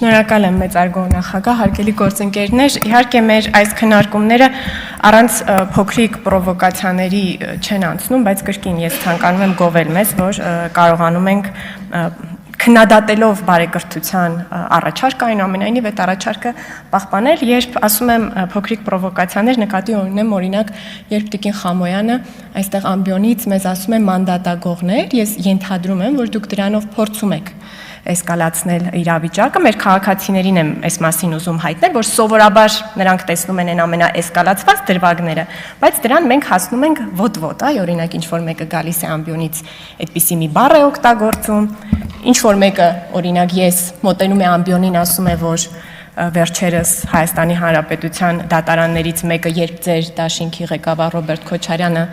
Շնորհակալ եմ մեծարգո նախագահ, հարգելի գործընկերներ, իհարկե մեր այս քննարկումները առանց փոքրիկ պրովոկացիաների չեն անցնում, բայց կրկին ես ցանկանում եմ գովել մեզ, որ կարողանում ենք քննադատելով բարեկրթության առաջարկը, այնուամենայնիվ այդ առաջարկը պահպանել, երբ ասում եմ փոքրիկ պրովոկացիաներ, նկատի ունեմ օրինակ, երբ Տիկին Խամոյանը այստեղ ամբիոնից մեզ ասում է մանդատագողներ, ես ենթադրում եմ, որ դուք դրանով փորձում եք էսկալացնել իրավիճակը, մեր քաղաքացիներին եմ այս մասին ուզում հայտնել, որ սովորաբար նրանք տեսնում են այն ամենաէսկալացված դրվագները, բայց դրան մենք հասնում ենք ոտ-ոտ, այ օրինակ ինչ-որ մեկը գալիս է ամբիոնից այդպիսի մի բառ է օգտագործում, ինչ-որ մեկը, օրինակ ես մոտենում է ամբիոնին, ասում է, որ վերջերս Հայաստանի Հանրապետության դատարաններից մեկը, երբ ձեր դաշինքի ղեկավար Ռոբերտ Քոչարյանը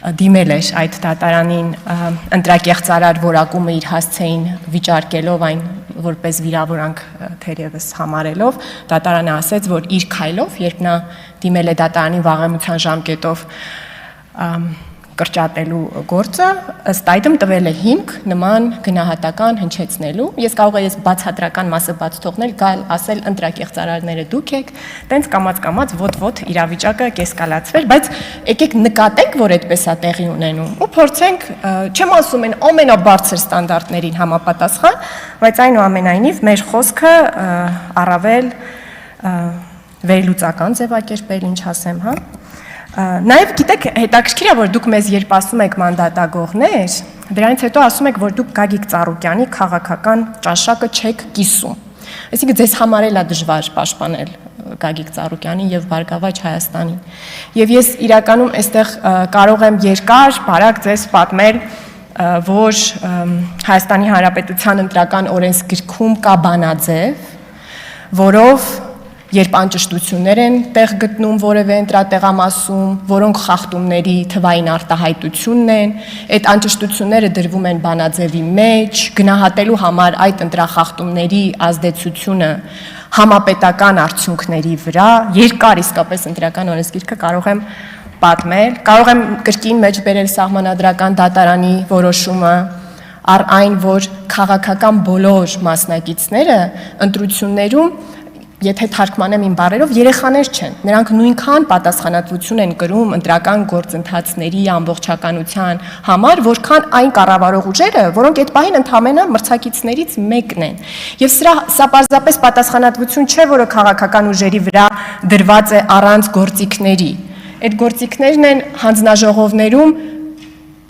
դիմել էր այդ դատարանին ընտրակեղծարար որակումը իր հասցեին վիճարկելով այն որպես վիրավորանք թերևս համարելով, դատարանը ասեց, որ իր քայլով, երբ նա դիմել է դատարանի վաղեմության ժամկետով կրճատելու գործը, ըստ այդմ տվել է հիմք նման գնահատական հնչեցնելու։ Ես կարող եմ բացատրական մասը բաց թողնել, գալ ասել ընտրակեղծարարները դուք եք, տենց կամաց ոտ-ոտ իրավիճակը կեսկալացվեր, բայց եկեք նկատենք, որ այդպես է տեղի ունենում ու փորձենք, չեմ ասում են ամենաբարձր ստանդարտներին համապատասխան, բայց այնուամենայնիվ մեր խոսքը առավել վերլուծական ձևակերպել, ինչ ասեմ, հա։ Նաև գիտեք, հետաքրքիր է, որ դուք մեզ երբ ասում եք մանդատագողներ, դրանից հետո ասում եք, որ դուք Գագիկ Ծառուկյանի քաղաքական ճաշակը չեք կիսում։ Այսինքն ձեզ համար էլ է դժվար պաշտպանել Գագիկ Ծառուկյանին եւ Բարգավաճ Հայաստանին։ Եվ ես իրականում այստեղ կարող եմ երկար, բարակ ձեզ պատմել, որ Հայաստանի Հանրապետության ընտրական օրենսգրքում կա բանաձև, որով երբ անճշտություններ են տեղ գտնում որևէ ընտրատեղամասում, որոնք խախտումների թվային արտահայտությունն են, այդ անճշտությունները դրվում են բանաձևի մեջ, գնահատելու համար այդ ընտրախախտումների ազդեցությունը համապետական արդյունքների վրա, երկար իսկապես ընտրական օրենսգիրքը կարող եմ պատմել, կարող եմ կրկին մեջ բերել սահմանադրական դատարանի որոշումը, առ այն, որ քաղաքական բոլոր մասնակիցները ընտրություններում եթե թարգմանեմ իմ բառերով, երեխաներ չեն, նրանք նույնքան պատասխանատվություն են կրում ընտրական գործընթացների ամբողջականության համար, որքան այն կառավարող ուժերը, որոնք այդ պահին ընդամենը մրցակիցներից մեկն են։ Եվ սա պարզապես պատասխանատվություն չէ, որը քաղաքական ուժերի վրա դրված է առանց գործիքների։ Այդ գործիքներն են հանձնաժողովներում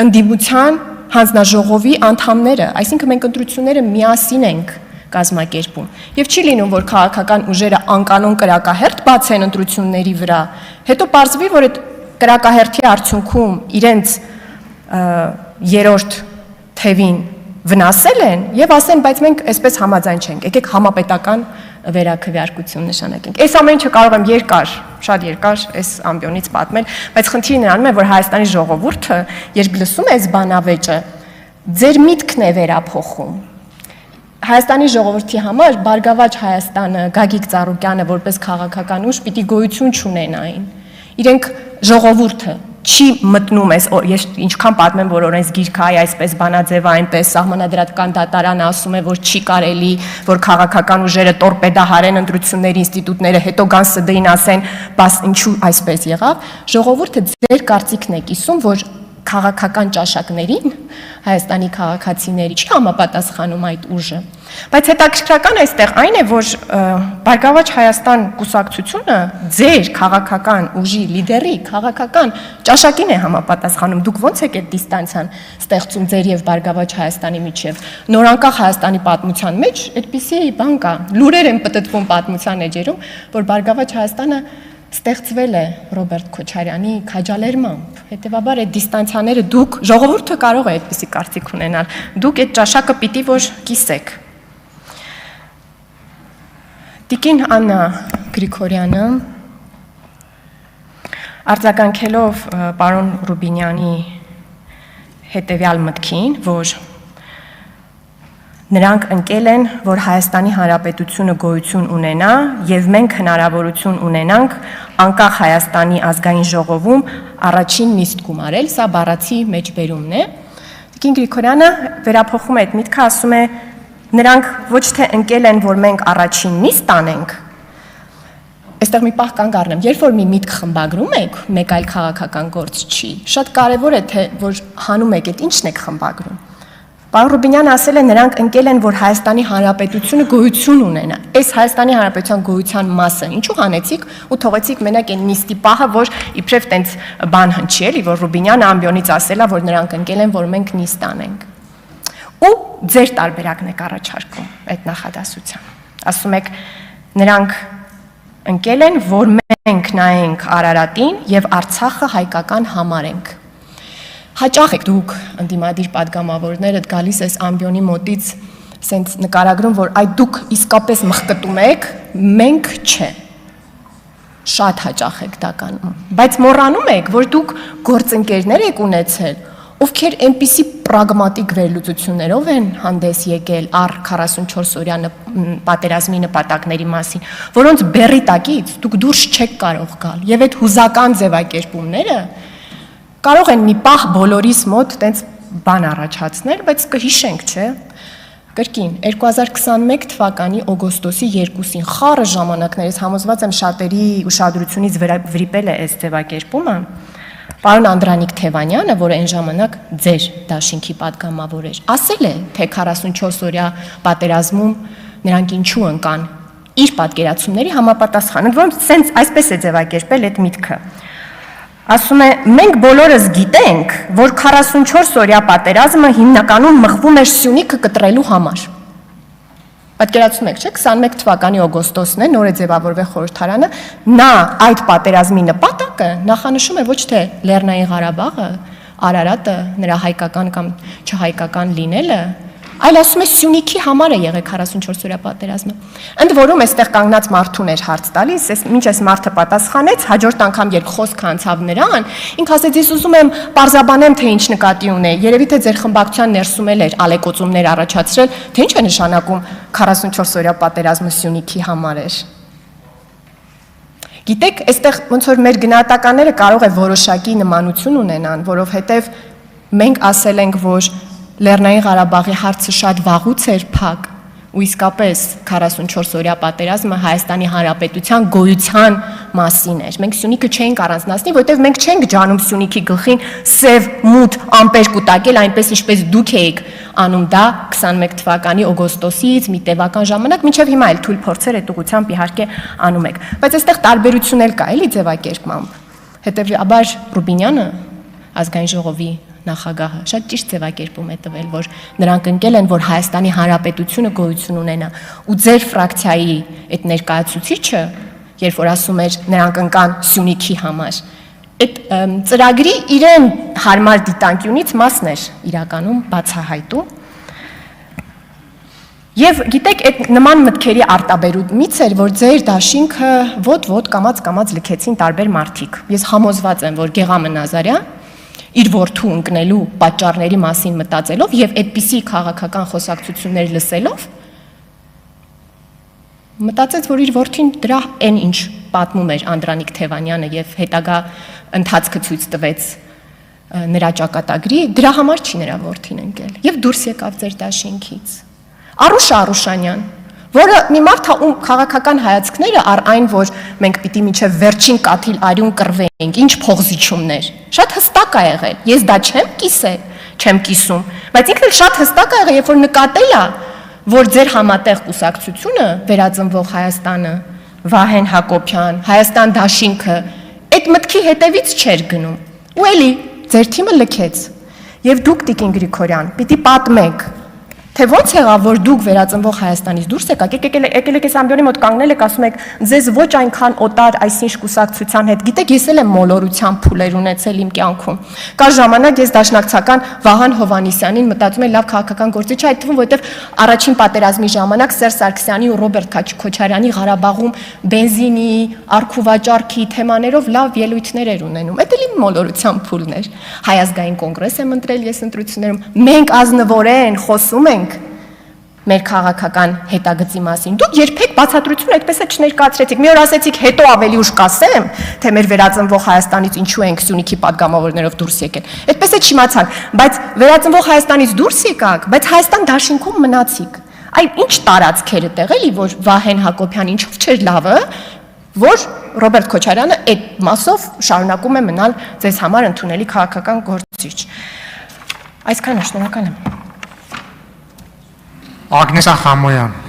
ընդդիմության հանձնաժողովի անդամները, այսինքն մենք ընտրությունները միասին ենք կազմակերպում։ Եվ չի լինում, որ քաղաքական ուժերը անկանոն կրակահերթ բացեն ընտրությունների վրա, հետո պարզվի, որ այդ կրակահերթի արդյունքում իրենց երրորդ թևին վնասել են եւ ասեն, բայց մենք այսպես համաձայն չենք, եկեք համապետական վերաքվեարկություն նշանակենք։ Այս ամեն ինչը կարող եմ երկար, շատ երկար այս ամբիոնից պատմել, բայց խնդիրը նրանում է, որ Հայաստանի ժողովուրդը, երբ լսում է այս բանավեճը, ձեր միտքն է վերափոխում։ Հայաստանի ժողովրդի համար Բարգավաճ Հայաստանը, Գագիկ Ծառուկյանը որպես քաղաքական ուժ պիտի գոյություն չունենային։ Իրենք ժողովուրդը չի մտնում ես ինչքան պատմեմ, որ օրենսգիրքը այսպես բանաձևը այնպես սահմանադրական դատարանը ասում է, որ չի կարելի, որ քաղաքական ուժերը տորպեդահարեն ընտրությունների ինստիտուտները, հետո գան ՍԴ-ին ասեն, բաս ինչու այսպես եղավ։ Ժողովուրդը ձեր կարծիքն է կիսում, որ քաղաքական ճաշակներին Հայաստանի քաղաքացիների չի համապատասխանում այդ ուժը։ Բայց հետաքրքրական այստեղ այն է, որ Բարգավաճ Հայաստան կուսակցությունը ձեր քաղաքական ուժի լիդերի քաղաքական ճաշակին է համապատասխանում։ Դուք ո՞նց եք այդ դիստանցիան ստեղծում ձեր եւ Բարգավաճ Հայաստանի միջև։ Նորանկախ Հայաստանի պատմության մեջ այդպիսի բան կա։ Լուրեր են պտտվում պատմության էջերում, որ Բարգավաճ Հայաստանը ստեղծվել է Ռոբերտ Քոչարյանի քաջալերմամբ։ Հետևաբար այդ դիստանցիաները դուք ժողովուրդը կարող է այդպիսի կարծիք ունենալ։ Դուք այդ ճաշակը պիտի որ կիսեք։ Տիկին Աննա Գրիգորյանը արձագանքելով պարոն Ռուբինյանի հետևյալ մտքին, որ նրանք ընկել են, որ Հայաստանի Հանրապետությունը գոյություն ունենա եւ մենք հնարավորություն ունենանք անկախ Հայաստանի ազգային ժողովում առաջին նիստ գումարել, սա բառացի մեջբերումն է։ Տիկին Գրիգորյանը վերափոխում է այդ միտքը, ասում է նրանք ոչ թե ընկել են, որ մենք առաջին նիստ անենք, այստեղ մի պահ կանգ առնեմ, երբ որ մի միտք խմբագրում եք, մեկ այլ քաղաքական գործ չի, շատ կարևոր է, թե որ հանում եք, այդ ինչն եք խմբագրում։ Պարոն Ռուբինյանը ասել է, նրանք ընկել են, որ Հայաստանի Հանրապետությունը գոյություն ունենա։ Այս Հայաստանի Հանրապետության գոյության մասը ինչու հանեցիք ու թողեցիք մենակ այն նիստի պահը, որ իբրև տենց բան հնչի էլի, որ Ռուբինյանը ամբիոնից ասել է, որ նրանք ընկել են, որ մենք նիստ անենք։ Ու ձեր տարբերակն եք առաջարկում այդ նախադասությամբ։ Ասում եք, նրանք ընկել են, որ մենք նայենք Արարատին եւ Արցախը հայկական համարենք։ Հաճախ եք դուք ընդդիմադիր падգամավորները գալիս ես ամբիոնի մոտից սենց նկարագրում, որ այդ դուք իսկապես մխկտում եք, մենք չէ։ Շատ հաճախ եք դա կանում, բայց մոռանում եք, որ դուք գործընկերներ եք ունեցել, ովքեր այնպիսի պրագմատիկ վերլուծություններով են հանդես եկել առ 44-օրյա պատերազմի նպատակների մասին, որոնց բեռի տակից դուք դուրս չեք կարող գալ, եւ այդ հուզական ձևակերպումները կարող են մի պահ բոլորիս մոտ տենց բան առաջացնել, բայց կհիշենք, չէ՞։ Կրկին 2021 թվականի օգոստոսի 2-ին խառը ժամանակներից համոզված եմ շատերի ուշադրությունից վրիպել է այս ձևակերպումը։ Պարոն Անդրանիկ Թևանյանը, որը այն ժամանակ ձեր դաշինքի падգամավոր էր, ասել է, թե 44-օրյա պատերազմում նրանք ինչու ընկան իր պատկերացումների համապատասխան, ընդ որում սենց այսպես է ձևակերպել այդ միտքը։ Ասում է, մենք բոլորս գիտենք, որ 44-օրյա պատերազմը հիմնականում մղվում էր Սյունիքը կտրելու համար։ Պատկերացնում եք, չէ՞, 21 թվականի օգոստոսն է, նոր է ձևավորվել խորհրդարանը, նա այդ պատերազմի նպատակը նախանշում է ոչ թե Լեռնային Ղարաբաղը, Արարատը, նրա հայկական կամ չհայկական լինելը, այլ ասում է Սյունիքի համար է եղել 44-օրյա պատերազմը։ Ընդ որում այստեղ կանգնած մարդուն էր հարց տալիս, մինչ այս մարդը պատասխանեց, հաջորդ անգամ երբ խոսքը անցավ նրան, ինքը ասեց, ես ուզում եմ պարզաբանեմ, թե ինչ նկատի ունի, երևի թե ձեր խմբակցության ներսում էլ էր ալեկոծումներ առաջացրել, թե ինչ է նշանակում 44-օրյա պատերազմը Սյունիքի համար էր։ Գիտեք, այստեղ ոնց որ մեր գնահատականները կարող է որոշակի նմանություն ունենան, որովհետև մենք ասել ենք, որ Լեռնային Ղարաբաղի հարցը շատ վաղուց էր փակ ու իսկապես 44-օրյա պատերազմը Հայաստանի Հանրապետության գոյության մասին էր։ Մենք Սյունիքը չէինք առանձնացնի, որովհետև մենք չենք ջանում Սյունիքի գլխին սև մութ ամպեր կուտակել, այնպես ինչպես դուք էիք անում դա 21 թվականի օգոստոսից մի տևական ժամանակ, մինչև հիմա էլ թույլ փորձեր այդ ուղղությամբ իհարկե անում եք։ Բայց այստեղ տարբերություն էլ կա, էլի ձևակերպմամբ։ Հետևաբար Ռուբինյանը ազգային ժողովի նախագահը շատ ճիշտ ձևակերպում է տվել, որ նրանք ընկել են, որ Հայաստանի Հանրապետությունը գոյություն ունենա, ու ձեր ֆրակցիայի այդ ներկայացուցիչը, երբ որ ասում էր նրանք ընկան Սյունիքի համար, այդ ծրագրի իրեն հարմար դիտանկյունից մասն էր իրականում բացահայտում։ Եվ գիտեք, այդ նման մտքերի արտաբերումից էր, որ ձեր դաշինքը ոտ-ոտ կամաց-կամաց լքեցին տարբեր մարդիկ։ Ես համոզված եմ, որ Գեղամը Նազարյան իր որդու ընկնելու պատճառների մասին մտածելով եւ այդպիսի քաղաքական խոսակցություններ լսելով մտածեց, որ իր որդին դրա այն ինչ պատմում էր Անդրանիկ Թևանյանը եւ հետագա ընթացքը ցույց տվեց նրա ճակատագրի, դրա համար չի նրա որդին ընկել եւ դուրս եկավ ձեր դաշինքից։ Արուշ Արուշանյան, որը մի մարդ ում քաղաքական հայացքները առ այն, որ մենք պիտի մինչև վերջին կաթիլ արյուն կռվեինք, ինչ փողզիչումներ, շատ հստակ ա եղել։ Ես դա չեմ կիսում, բայց ինքն էլ շատ հստակ ա եղել, երբ որ նկատել ա, որ ձեր համատեղ կուսակցությունը, Վերածնվող Հայաստանը, Վահեն Հակոբյան, Հայաստան դաշինքը, այդ մտքի հետևից չէր գնում։ Ու էլի ձեր թիմը լքեց։ Եվ դուք Տիկին Գրիգորյան, պիտի պատմեք, թե ոնց եղավ, որ դուք Վերածնվող Հայաստանից դուրս եկաք, եկել եք այս ամբիոնի մոտ կանգնել եք, ասում եք, ձեզ ոչ այնքան օտար այսինչ կուսակցության հետ, գիտեք, ես էլ եմ մոլորության փուլեր ունեցել իմ կյանքում։ Կա ժամանակ ես դաշնակցական Վահան Հովհաննիսյանին մտածում եմ լավ քաղաքական գործիչ է, այդ թվում, որովհետև առաջին պատերազմի ժամանակ Սերժ Սարգսյանի ու Ռոբերտ Քոչարյանի Ղարաբաղում բենզինի, արքուվաճառքի թեմաներով լավ ելույթներ էր ունենում։ Այդ էլ իմ մոլորության փուլն էր։ Հայ ազգային կոնգրես եմ ընտրել ես ընտրություններում։ Մենք ազնվորեն խոսում ենք մեր քաղաքական հետագծի մասին։ Դուք երբեք բացատրություն այդպես է չներկայացրեցիք։ Մի օր ասեցիք, հետո ավելի ուշ կասեմ, թե մեր Վերածնվող Հայաստանից ինչու ենք Սյունիքի падգամավորներով դուրս եկել։ Այդպես է չիմացանք, բայց Վերածնվող Հայաստանից դուրս եկաք, բայց Հայաստան դաշինքում մնացիք։ Այ ինչ տարածքեր է տեղել, որ Վահեն Հակոբյանը ինչով չէր լավը, որ Ռոբերտ Քոչարյանը այդ մասով շարունակում է մնալ ձեզ համար ընդունելի քաղաքական գործիչ։ Այսքանը, շնորհակալ եմ։ Ագնեսա Խամոյան։